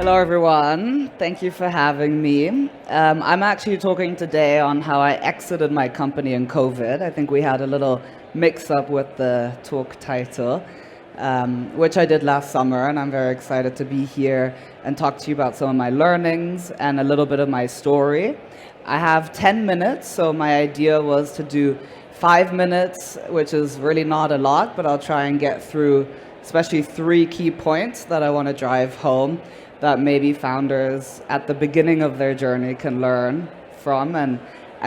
Hello, everyone. Thank you for having me. I'm actually talking today on how I exited my company in COVID. I think we had a little mix up with the talk title, which I did last summer, and I'm very excited to be here and talk to you about some of my learnings and a little bit of my story. I have 10 minutes, so my idea was to do 5 minutes, which is really not a lot, but I'll try and get through especially three key points that I want to drive home that maybe founders at the beginning of their journey can learn from and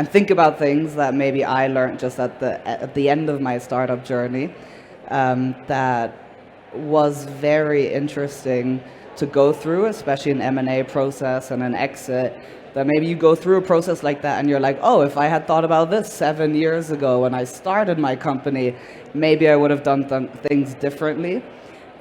think about things that maybe I learned just at the end of my startup journey that was very interesting to go through, especially an M&A process and an exit, that maybe you go through a process like that and you're like, oh, if I had thought about this 7 years ago when I started my company, maybe I would have done things differently.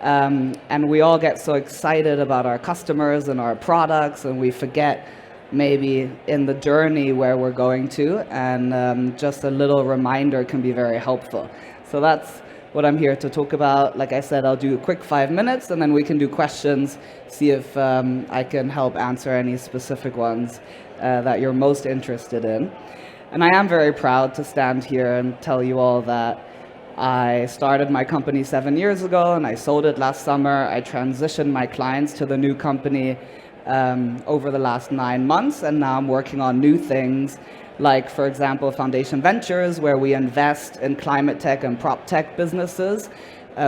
And we all get so excited about our customers and our products, and we forget maybe in the journey where we're going to, and just a little reminder can be very helpful. So that's what I'm here to talk about. Like I said, I'll do a quick 5 minutes, and then we can do questions, see if I can help answer any specific ones that you're most interested in. And I am very proud to stand here and tell you all that I started my company 7 years ago, and I sold it last summer. I transitioned my clients to the new company over the last 9 months, and now I'm working on new things, like, for example, Foundation Ventures, where we invest in climate tech and prop tech businesses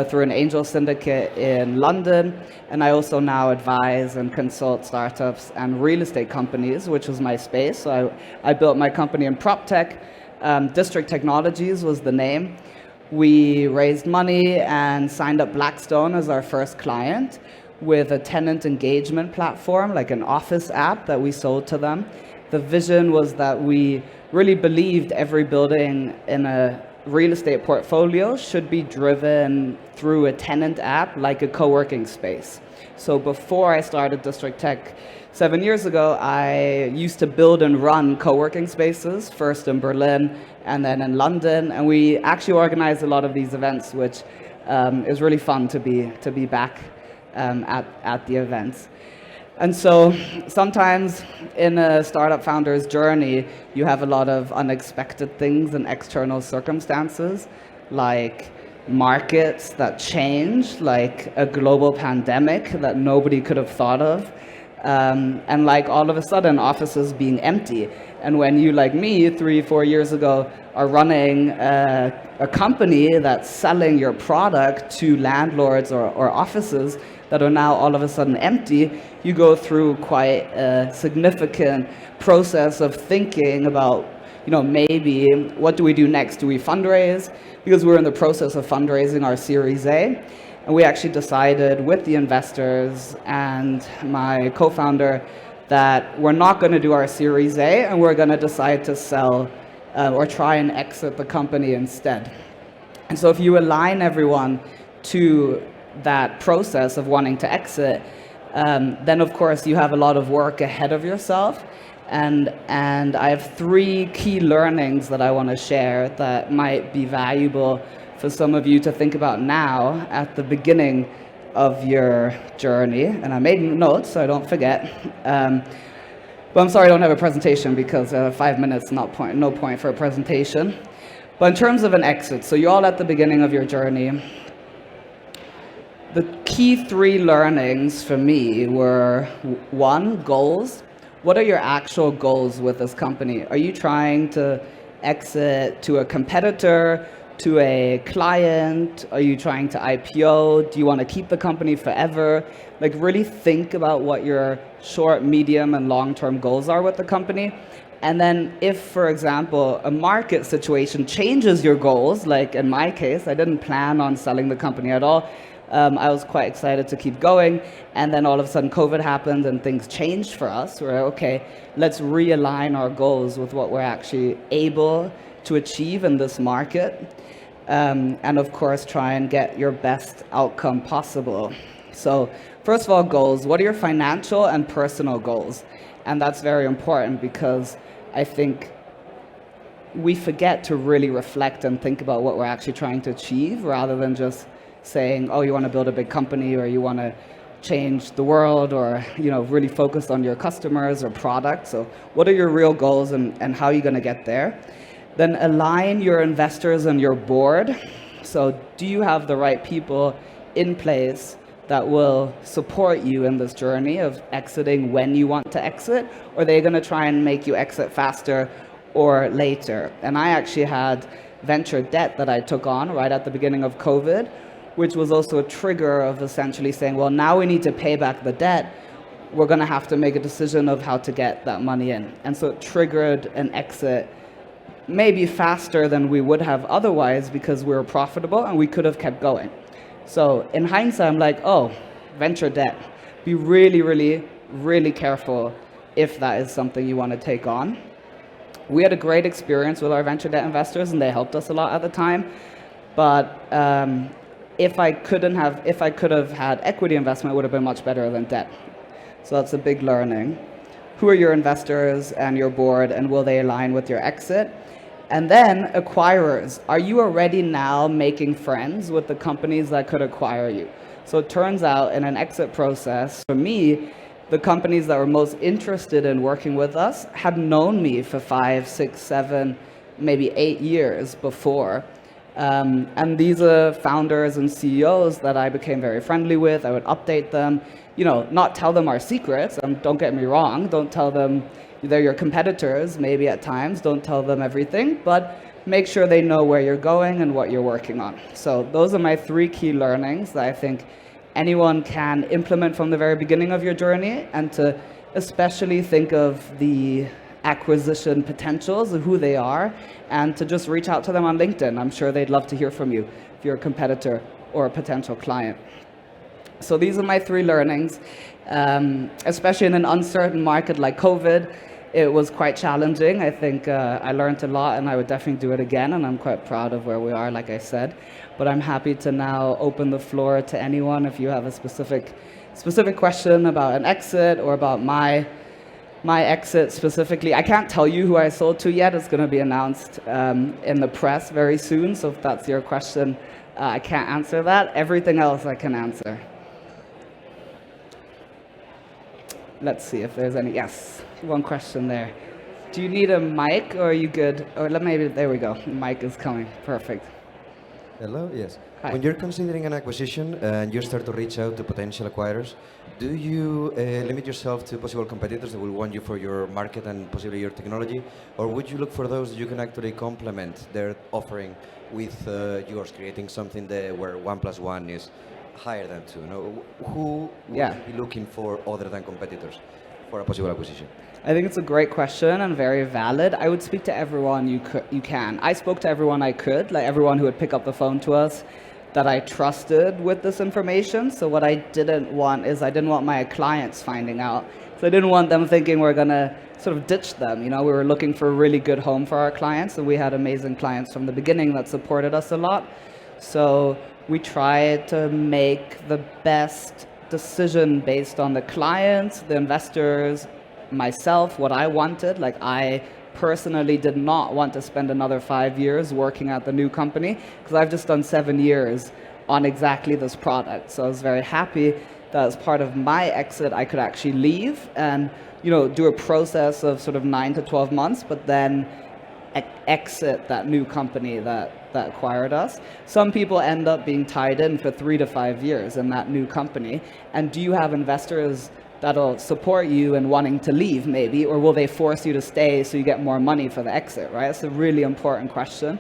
through an angel syndicate in London. And I also now advise and consult startups and real estate companies, which was my space. So I built my company in prop tech. District Technologies was the name. We raised money and signed up Blackstone as our first client with a tenant engagement platform, like an office app that we sold to them. The vision was that we really believed every building in a real estate portfolio should be driven through a tenant app, like a co-working space. So before I started District Tech 7 years ago, I used to build and run co-working spaces, first in Berlin and then in London. And we actually organized a lot of these events, which is really fun to be back at the events. And so sometimes in a startup founder's journey, you have a lot of unexpected things and external circumstances, like markets that change, like a global pandemic that nobody could have thought of, and like all of a sudden offices being empty. And when you, like me, 3-4 years ago, are running a company that's selling your product to landlords or offices that are now all of a sudden empty, you go through quite a significant process of thinking about, maybe what do we do next? Do we fundraise? Because we're in the process of fundraising our Series A. And we actually decided with the investors and my co-founder that we're not going to do our Series A, and we're going to decide to sell or try and exit the company instead. And so if you align everyone to that process of wanting to exit, then of course you have a lot of work ahead of yourself. And I have 3 key learnings that I want to share that might be valuable for some of you to think about now at the beginning of your journey. And I made notes so I don't forget. But I'm sorry I don't have a presentation because 5 minutes, no point for a presentation. But in terms of an exit, so you're all at the beginning of your journey. The key 3 learnings for me were, 1, goals. What are your actual goals with this company? Are you trying to exit to a competitor, to a client? Are you trying to IPO? Do you want to keep the company forever? Like, really think about what your short, medium, and long-term goals are with the company. And then if, for example, a market situation changes your goals, like in my case, I didn't plan on selling the company at all. I was quite excited to keep going, and then all of a sudden COVID happened and things changed for us. We're like, okay, let's realign our goals with what we're actually able to achieve in this market, and of course try and get your best outcome possible. So first of all, goals. What are your financial and personal goals? And that's very important because I think we forget to really reflect and think about what we're actually trying to achieve rather than just saying, oh, you want to build a big company or you want to change the world or really focused on your customers or product. So what are your real goals and how are you going to get there? Then align your investors and your board. So do you have the right people in place that will support you in this journey of exiting when you want to exit, or are they going to try and make you exit faster or later? And I actually had venture debt that I took on right at the beginning of COVID, which was also a trigger of essentially saying, well, now we need to pay back the debt. We're going to have to make a decision of how to get that money in. And so it triggered an exit maybe faster than we would have otherwise because we were profitable and we could have kept going. So in hindsight, I'm like, oh, venture debt. Be really, really, really careful if that is something you want to take on. We had a great experience with our venture debt investors and they helped us a lot at the time. But if I could have had equity investment, it would have been much better than debt. So that's a big learning. Who are your investors and your board, and will they align with your exit? And then acquirers. Are you already now making friends with the companies that could acquire you? So it turns out in an exit process, for me, the companies that were most interested in working with us had known me for 5, 6, 7, maybe 8 years before. And these are founders and CEOs that I became very friendly with. I would update them, not tell them our secrets. Don't get me wrong. Don't tell them they're your competitors, maybe at times. Don't tell them everything, but make sure they know where you're going and what you're working on. So those are my 3 key learnings that I think anyone can implement from the very beginning of your journey, and to especially think of the acquisition potentials of who they are, and to just reach out to them on LinkedIn. I'm sure they'd love to hear from you if you're a competitor or a potential client. So these are my 3 learnings, especially in an uncertain market like COVID. It was quite challenging. I think I learned a lot and I would definitely do it again, and I'm quite proud of where we are, like I said. But I'm happy to now open the floor to anyone if you have a specific question about an exit or about my exit specifically. I can't tell you who I sold to yet. It's going to be announced in the press very soon. So if that's your question, I can't answer that. Everything else I can answer. Let's see if there's any. Yes, one question there. Do you need a mic or are you good? Or maybe, there we go. The mic is coming. Perfect. Hello, yes. Hi. When you're considering an acquisition and you start to reach out to potential acquirers, do you limit yourself to possible competitors that will want you for your market and possibly your technology? Or would you look for those that you can actually complement their offering with yours, creating something where 1 + 1 is higher than 2? Who would you be looking for other than competitors for a possible acquisition? I think it's a great question and very valid. I would speak to everyone you can. I spoke to everyone I could, like everyone who would pick up the phone to us that I trusted with this information. So what I didn't want is I didn't want my clients finding out. So I didn't want them thinking we're going to sort of ditch them. We were looking for a really good home for our clients, and we had amazing clients from the beginning that supported us a lot. So we tried to make the best decision based on the clients, the investors, myself, what I wanted. Like, I personally did not want to spend another 5 years working at the new company because I've just done 7 years on exactly this product. So I was very happy that as part of my exit, I could actually leave and do a process of sort of 9 to 12 months, but then exit that new company that acquired us. Some people end up being tied in for 3 to 5 years in that new company. And do you have investors that'll support you in wanting to leave maybe, or will they force you to stay so you get more money for the exit, right? It's a really important question.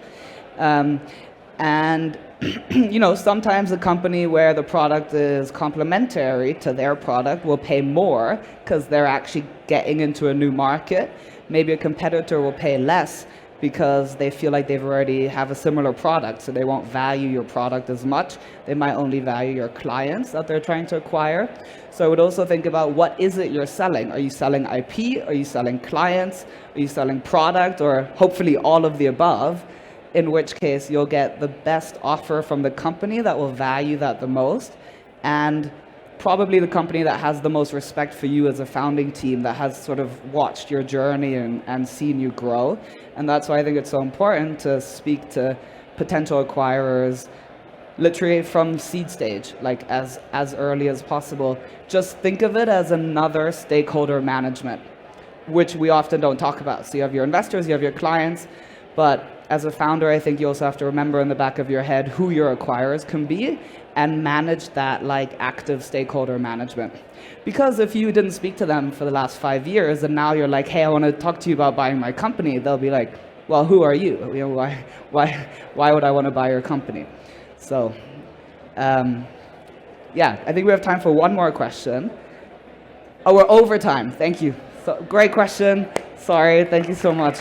And sometimes a company where the product is complementary to their product will pay more because they're actually getting into a new market. Maybe a competitor will pay less because they feel like they've already have a similar product, so they won't value your product as much. They might only value your clients that they're trying to acquire. So I would also think about, what is it you're selling? Are you selling IP? Are you selling clients? Are you selling product? Or hopefully all of the above, in which case you'll get the best offer from the company that will value that the most, and probably the company that has the most respect for you as a founding team, that has sort of watched your journey and seen you grow. And that's why I think it's so important to speak to potential acquirers, literally from seed stage, like as early as possible. Just think of it as another stakeholder management, which we often don't talk about. So you have your investors, you have your clients, but as a founder, I think you also have to remember in the back of your head who your acquirers can be and manage that like active stakeholder management. Because if you didn't speak to them for the last 5 years and now you're like, hey, I want to talk to you about buying my company, they'll be like, well, who are you? You know, why would I want to buy your company? So, yeah, I think we have time for one more question. Oh, we're over time. Thank you. So, great question. Sorry. Thank you so much.